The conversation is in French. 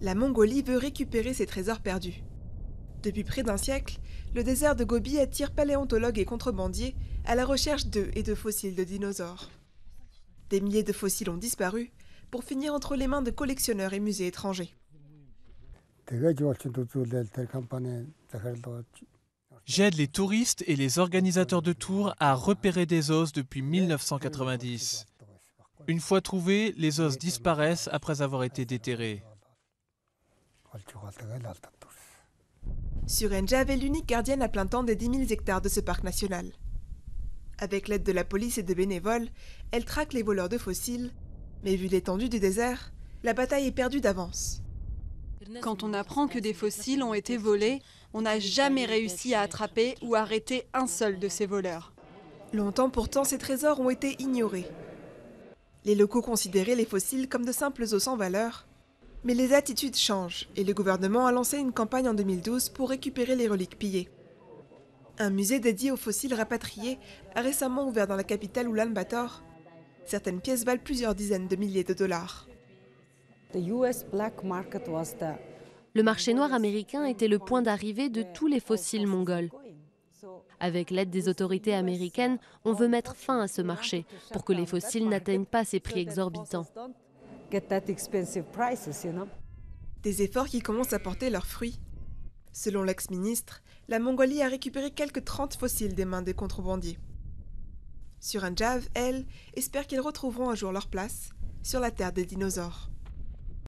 La Mongolie veut récupérer ses trésors perdus. Depuis près d'un siècle, le désert de Gobi attire paléontologues et contrebandiers à la recherche d'œufs et de fossiles de dinosaures. Des milliers de fossiles ont disparu pour finir entre les mains de collectionneurs et musées étrangers. J'aide les touristes et les organisateurs de tours à repérer des os depuis 1990. Une fois trouvés, les os disparaissent après avoir été déterrés. Surenjav est l'unique gardienne à plein temps des 10 000 hectares de ce parc national. Avec l'aide de la police et de bénévoles, elle traque les voleurs de fossiles, mais vu l'étendue du désert, la bataille est perdue d'avance. Quand on apprend que des fossiles ont été volés, on n'a jamais réussi à attraper ou arrêter un seul de ces voleurs. Longtemps pourtant, ces trésors ont été ignorés. Les locaux considéraient les fossiles comme de simples os sans valeur. Mais les attitudes changent et le gouvernement a lancé une campagne en 2012 pour récupérer les reliques pillées. Un musée dédié aux fossiles rapatriés a récemment ouvert dans la capitale Oulan-Bator. Certaines pièces valent plusieurs dizaines de milliers de dollars. Le marché noir américain était le point d'arrivée de tous les fossiles mongols. Avec l'aide des autorités américaines, on veut mettre fin à ce marché pour que les fossiles n'atteignent pas ces prix exorbitants. Des efforts qui commencent à porter leurs fruits. Selon l'ex-ministre, la Mongolie a récupéré quelques 30 fossiles des mains des contrebandiers. Surenjav, elle, espère qu'ils retrouveront un jour leur place sur la terre des dinosaures.